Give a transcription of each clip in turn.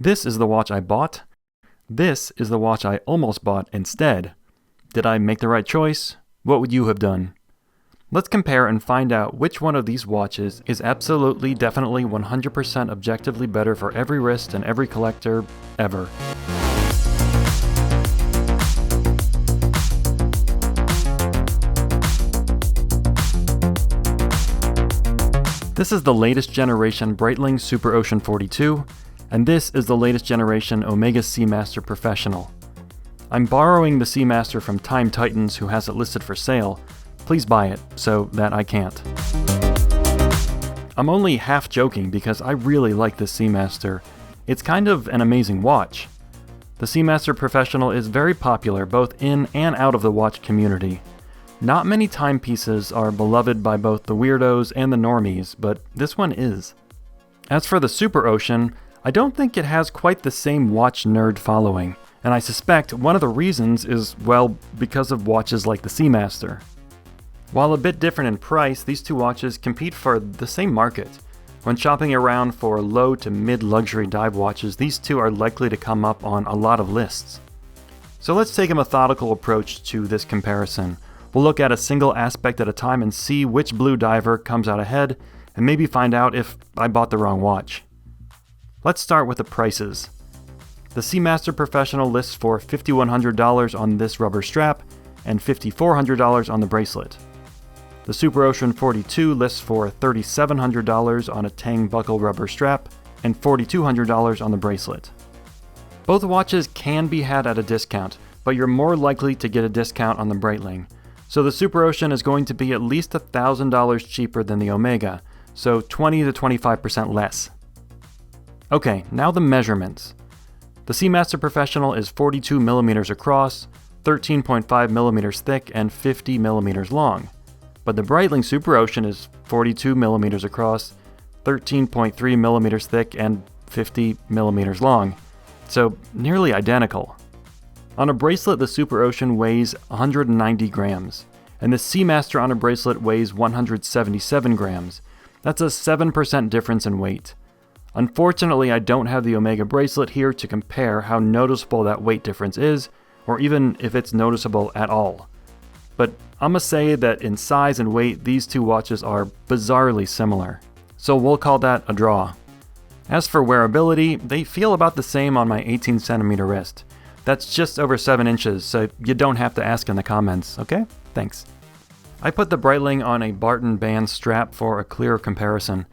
This is the watch I bought. This is the watch I almost bought instead. Did I make the right choice? What would you have done? Let's compare and find out which one of these watches is absolutely, definitely, 100% objectively better for every wrist and every collector ever. This is the latest generation Breitling Superocean 42, and this is the latest generation Omega Seamaster Professional. I'm borrowing the Seamaster from Time Titans, who has it listed for sale. Please buy it, so that I can't. I'm only half joking because I really like this Seamaster. It's kind of an amazing watch. The Seamaster Professional is very popular both in and out of the watch community. Not many timepieces are beloved by both the weirdos and the normies, but this one is. As for the Superocean, I don't think it has quite the same watch nerd following, and I suspect one of the reasons is, well, because of watches like the Seamaster. While a bit different in price, these two watches compete for the same market. When shopping around for low to mid-luxury dive watches, these two are likely to come up on a lot of lists. So let's take a methodical approach to this comparison. We'll look at a single aspect at a time and see which blue diver comes out ahead, and maybe find out if I bought the wrong watch. Let's start with the prices. The Seamaster Professional lists for $5,100 on this rubber strap and $5,400 on the bracelet. The Superocean 42 lists for $3,700 on a Tang buckle rubber strap and $4,200 on the bracelet. Both watches can be had at a discount, but you're more likely to get a discount on the Breitling. So the Superocean is going to be at least $1,000 cheaper than the Omega, so 20 to 25% less. Okay, now the measurements. The Seamaster Professional is 42 millimeters across, 13.5 millimeters thick, and 50 millimeters long. But the Breitling Superocean is 42 millimeters across, 13.3 millimeters thick, and 50 millimeters long, so nearly identical. On a bracelet, the Superocean weighs 190 grams, and the Seamaster on a bracelet weighs 177 grams. That's a 7% difference in weight. Unfortunately, I don't have the Omega bracelet here to compare how noticeable that weight difference is, or even if it's noticeable at all. But I'ma say that in size and weight, these two watches are bizarrely similar. So we'll call that a draw. As for wearability, they feel about the same on my 18 centimeter wrist. That's just over 7 inches, so you don't have to ask in the comments, okay? Thanks. I put the Breitling on a Barton band strap for a clearer comparison.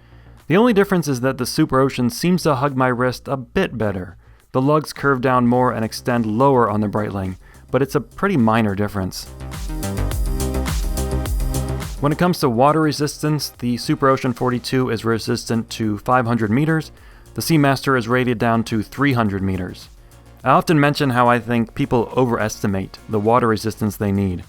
The only difference is that the Superocean seems to hug my wrist a bit better. The lugs curve down more and extend lower on the Breitling, but it's a pretty minor difference. When it comes to water resistance, the Superocean 42 is resistant to 500 meters. The Seamaster is rated down to 300 meters. I often mention how I think people overestimate the water resistance they need.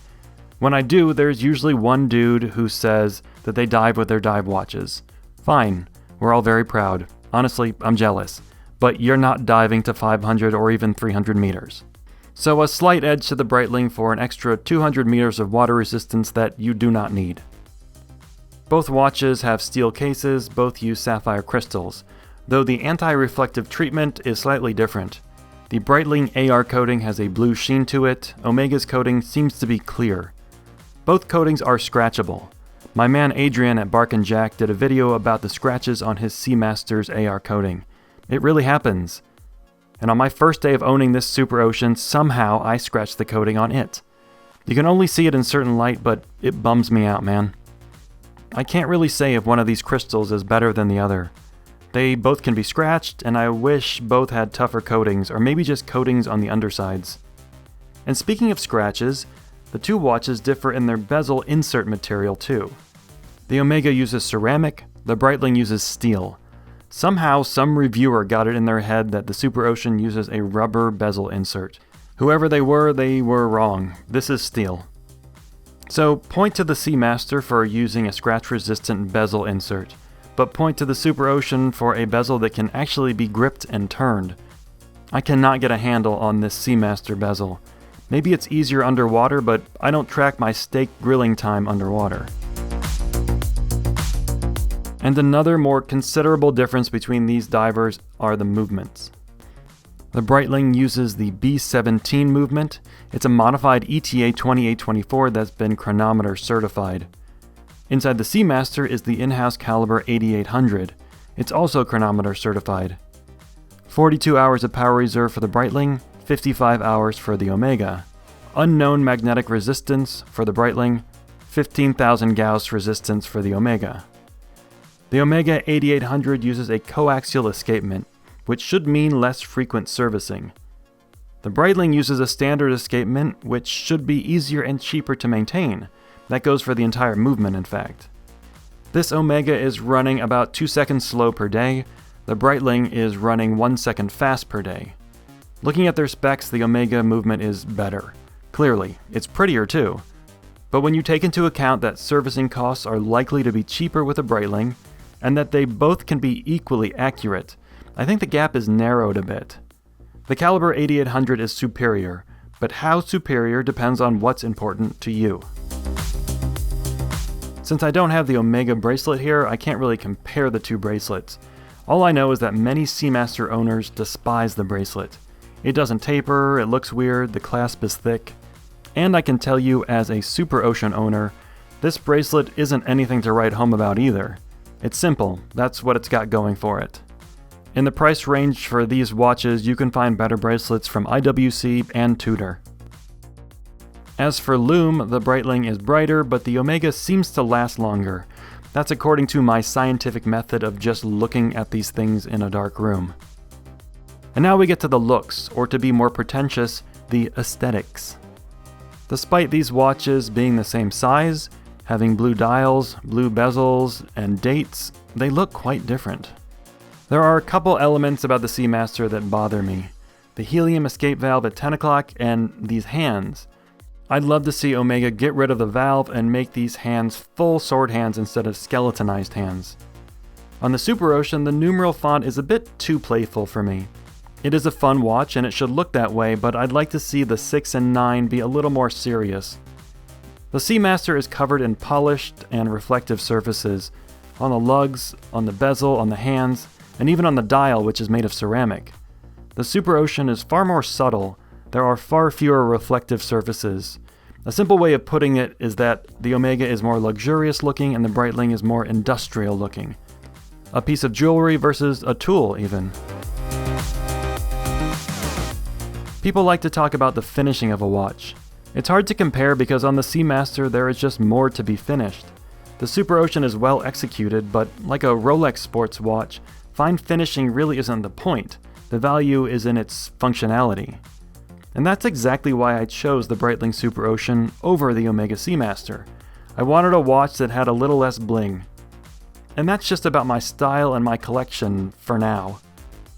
When I do, there's usually one dude who says that they dive with their dive watches. Fine, we're all very proud. Honestly, I'm jealous. But you're not diving to 500 or even 300 meters. So a slight edge to the Breitling for an extra 200 meters of water resistance that you do not need. Both watches have steel cases, both use sapphire crystals, though the anti-reflective treatment is slightly different. The Breitling AR coating has a blue sheen to it. Omega's coating seems to be clear. Both coatings are scratchable. My man Adrian at Bark & Jack did a video about the scratches on his Seamaster's AR coating. It really happens. And on my first day of owning this Superocean, somehow I scratched the coating on it. You can only see it in certain light, but it bums me out, man. I can't really say if one of these crystals is better than the other. They both can be scratched, and I wish both had tougher coatings, or maybe just coatings on the undersides. And speaking of scratches, the two watches differ in their bezel insert material too. The Omega uses ceramic, the Breitling uses steel. Somehow some reviewer got it in their head that the Superocean uses a rubber bezel insert. Whoever they were wrong. This is steel. So point to the Seamaster for using a scratch-resistant bezel insert, but point to the Superocean for a bezel that can actually be gripped and turned. I cannot get a handle on this Seamaster bezel. Maybe it's easier underwater, but I don't track my steak grilling time underwater. And another more considerable difference between these divers are the movements. The Breitling uses the B17 movement. It's a modified ETA 2824 that's been chronometer certified. Inside the Seamaster is the in-house caliber 8800. It's also chronometer certified. 42 hours of power reserve for the Breitling, 55 hours for the Omega. Unknown magnetic resistance for the Breitling, 15,000 Gauss resistance for the Omega. The Omega 8800 uses a coaxial escapement, which should mean less frequent servicing. The Breitling uses a standard escapement, which should be easier and cheaper to maintain. That goes for the entire movement, in fact. This Omega is running about 2 seconds slow per day. The Breitling is running 1 second fast per day. Looking at their specs, the Omega movement is better. Clearly, it's prettier too. But when you take into account that servicing costs are likely to be cheaper with a Breitling, and that they both can be equally accurate, I think the gap is narrowed a bit. The caliber 8800 is superior, but how superior depends on what's important to you. Since I don't have the Omega bracelet here, I can't really compare the two bracelets. All I know is that many Seamaster owners despise the bracelet. It doesn't taper, it looks weird, the clasp is thick. And I can tell you as a Superocean owner, this bracelet isn't anything to write home about either. It's simple, that's what it's got going for it. In the price range for these watches, you can find better bracelets from IWC and Tudor. As for lume, the Breitling is brighter, but the Omega seems to last longer. That's according to my scientific method of just looking at these things in a dark room. And now we get to the looks, or to be more pretentious, the aesthetics. Despite these watches being the same size, having blue dials, blue bezels, and dates, they look quite different. There are a couple elements about the Seamaster that bother me. The helium escape valve at 10 o'clock and these hands. I'd love to see Omega get rid of the valve and make these hands full sword hands instead of skeletonized hands. On the Superocean, the numeral font is a bit too playful for me. It is a fun watch and it should look that way, but I'd like to see the 6 and 9 be a little more serious. The Seamaster is covered in polished and reflective surfaces, on the lugs, on the bezel, on the hands, and even on the dial, which is made of ceramic. The Superocean is far more subtle. There are far fewer reflective surfaces. A simple way of putting it is that the Omega is more luxurious looking and the Breitling is more industrial looking. A piece of jewelry versus a tool, even. People like to talk about the finishing of a watch. It's hard to compare because on the Seamaster there is just more to be finished. The Superocean is well executed, but like a Rolex sports watch, fine finishing really isn't the point. The value is in its functionality. And that's exactly why I chose the Breitling Superocean over the Omega Seamaster. I wanted a watch that had a little less bling. And that's just about my style and my collection for now.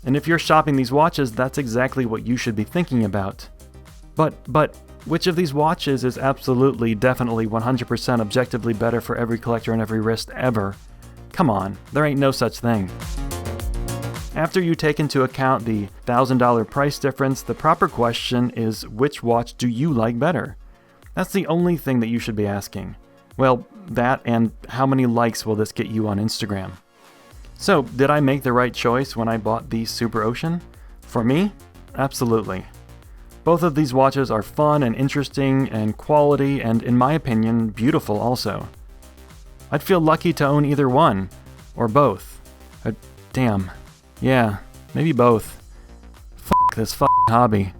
And if you're shopping these watches, that's exactly what you should be thinking about. But which of these watches is absolutely, definitely, 100% objectively better for every collector and every wrist ever? Come on, there ain't no such thing. After you take into account the $1,000 price difference, the proper question is, which watch do you like better? That's the only thing that you should be asking. Well, that and how many likes will this get you on Instagram? So, did I make the right choice when I bought the Superocean? For me? Absolutely. Both of these watches are fun and interesting and quality and, in my opinion, beautiful also. I'd feel lucky to own either one, or both. Damn. Yeah, maybe both. F*** this f***ing hobby.